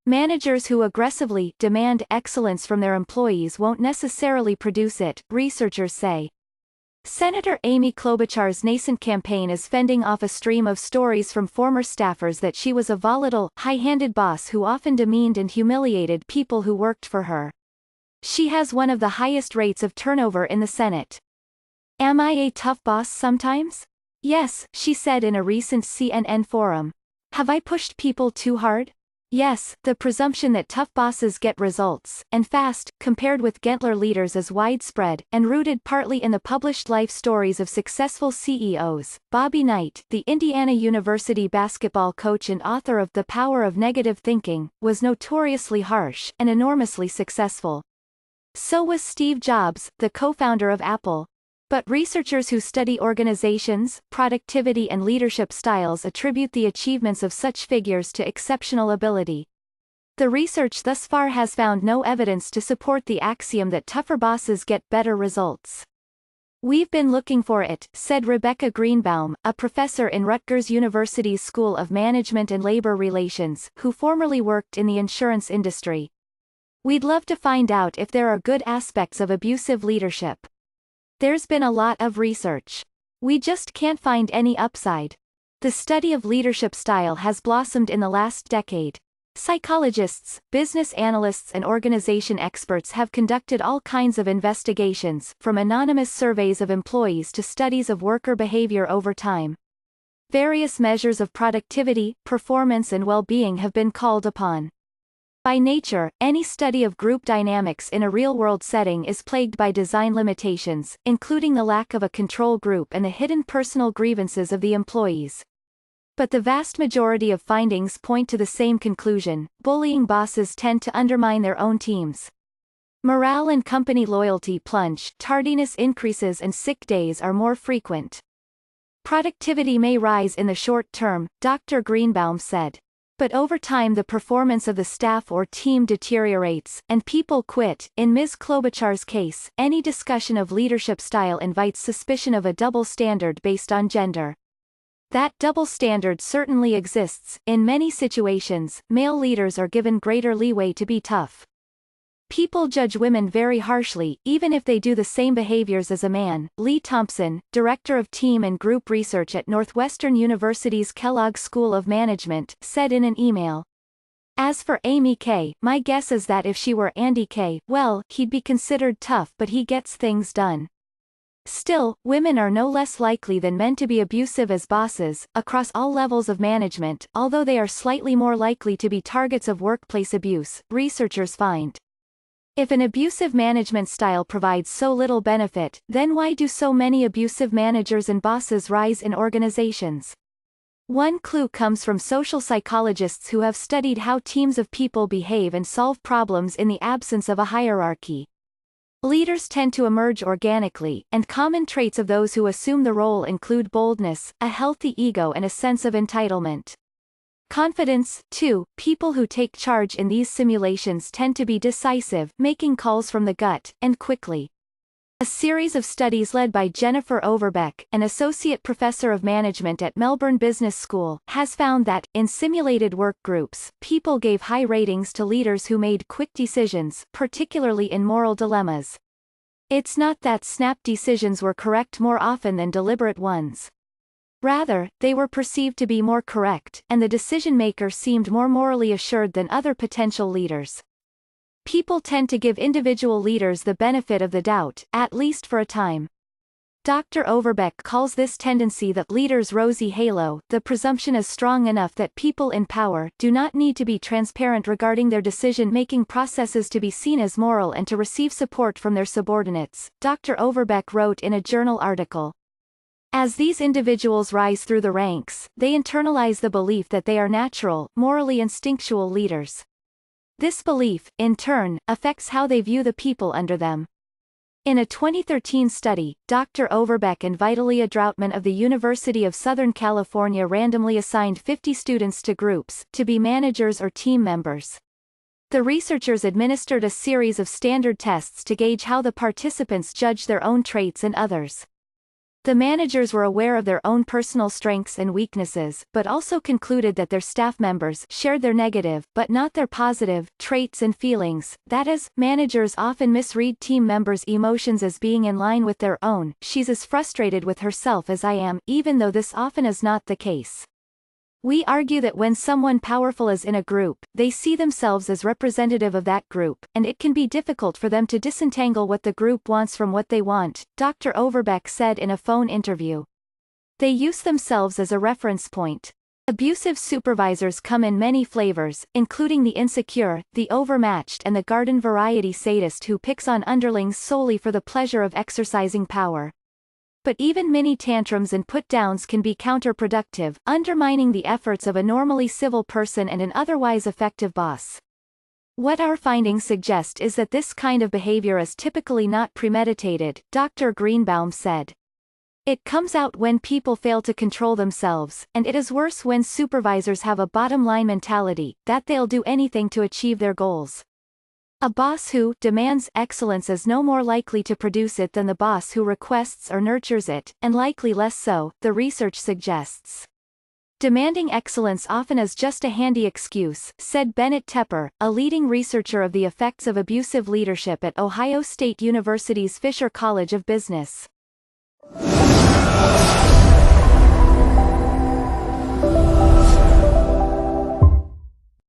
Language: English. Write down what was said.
Managers who aggressively demand excellence from their employees won't necessarily produce it, researchers say. Senator Amy Klobuchar's nascent campaign is fending off a stream of stories from former staffers that she was a volatile, high-handed boss who often demeaned and humiliated people who worked for her. She has one of the highest rates of turnover in the Senate. "Am I a tough boss sometimes? Yes," she said in a recent CNN forum. "Have I pushed people too hard? Yes, the presumption that tough bosses get results, and fast, compared with gentler leaders is widespread, and rooted partly in the published life stories of successful CEOs. Bobby Knight, the Indiana University basketball coach and author of The Power of Negative Thinking, was notoriously harsh and enormously successful. So was Steve Jobs, the co-founder of Apple. But researchers who study organizations, productivity and leadership styles attribute the achievements of such figures to exceptional ability. The research thus far has found no evidence to support the axiom that tougher bosses get better results. "We've been looking for it," said Rebecca Greenbaum, a professor in Rutgers University's School of Management and Labor Relations, who formerly worked in the insurance industry. "We'd love to find out if there are good aspects of abusive leadership. There's been a lot of research. We just can't find any upside." The study of leadership style has blossomed in the last decade. Psychologists, business analysts and organization experts have conducted all kinds of investigations, from anonymous surveys of employees to studies of worker behavior over time. Various measures of productivity, performance and well-being have been called upon. By nature, any study of group dynamics in a real-world setting is plagued by design limitations, including the lack of a control group and the hidden personal grievances of the employees. But the vast majority of findings point to the same conclusion: bullying bosses tend to undermine their own teams. Morale and company loyalty plunge, tardiness increases and sick days are more frequent. Productivity may rise in the short term, Dr. Greenbaum said. But over time the performance of the staff or team deteriorates, and people quit. In Ms. Klobuchar's case, any discussion of leadership style invites suspicion of a double standard based on gender. That double standard certainly exists. In many situations, male leaders are given greater leeway to be tough. People judge women very harshly, even if they do the same behaviors as a man, Lee Thompson, director of team and group research at Northwestern University's Kellogg School of Management, said in an email. "As for Amy K., my guess is that if she were Andy K., well, he'd be considered tough but he gets things done. Still, women are no less likely than men to be abusive as bosses, across all levels of management, although they are slightly more likely to be targets of workplace abuse, researchers find. If an abusive management style provides so little benefit, then why do so many abusive managers and bosses rise in organizations? One clue comes from social psychologists who have studied how teams of people behave and solve problems in the absence of a hierarchy. Leaders tend to emerge organically, and common traits of those who assume the role include boldness, a healthy ego and a sense of entitlement. Confidence, too. People who take charge in these simulations tend to be decisive, making calls from the gut, and quickly. A series of studies led by Jennifer Overbeck, an associate professor of management at Melbourne Business School, has found that, in simulated work groups, people gave high ratings to leaders who made quick decisions, particularly in moral dilemmas. It's not that snap decisions were correct more often than deliberate ones. Rather, they were perceived to be more correct, and the decision-maker seemed more morally assured than other potential leaders. People tend to give individual leaders the benefit of the doubt, at least for a time. Dr. Overbeck calls this tendency the leader's rosy halo. The presumption is strong enough that people in power do not need to be transparent regarding their decision-making processes to be seen as moral and to receive support from their subordinates, Dr. Overbeck wrote in a journal article. As these individuals rise through the ranks, they internalize the belief that they are natural, morally instinctual leaders. This belief, in turn, affects how they view the people under them. In a 2013 study, Dr. Overbeck and Vitalia Droutman of the University of Southern California randomly assigned 50 students to groups, to be managers or team members. The researchers administered a series of standard tests to gauge how the participants judged their own traits and others. The managers were aware of their own personal strengths and weaknesses, but also concluded that their staff members shared their negative, but not their positive, traits and feelings. That is, managers often misread team members' emotions as being in line with their own. She's as frustrated with herself as I am, even though this often is not the case. We argue that when someone powerful is in a group, they see themselves as representative of that group, and it can be difficult for them to disentangle what the group wants from what they want, Dr. Overbeck said in a phone interview. They use themselves as a reference point. Abusive supervisors come in many flavors, including the insecure, the overmatched and the garden variety sadist who picks on underlings solely for the pleasure of exercising power. But even mini tantrums and put-downs can be counterproductive, undermining the efforts of a normally civil person and an otherwise effective boss. What our findings suggest is that this kind of behavior is typically not premeditated, Dr. Greenbaum said. It comes out when people fail to control themselves, and it is worse when supervisors have a bottom-line mentality, that they'll do anything to achieve their goals. A boss who demands excellence is no more likely to produce it than the boss who requests or nurtures it, and likely less so, the research suggests. Demanding excellence often is just a handy excuse, said Bennett Tepper, a leading researcher of the effects of abusive leadership at Ohio State University's Fisher College of Business.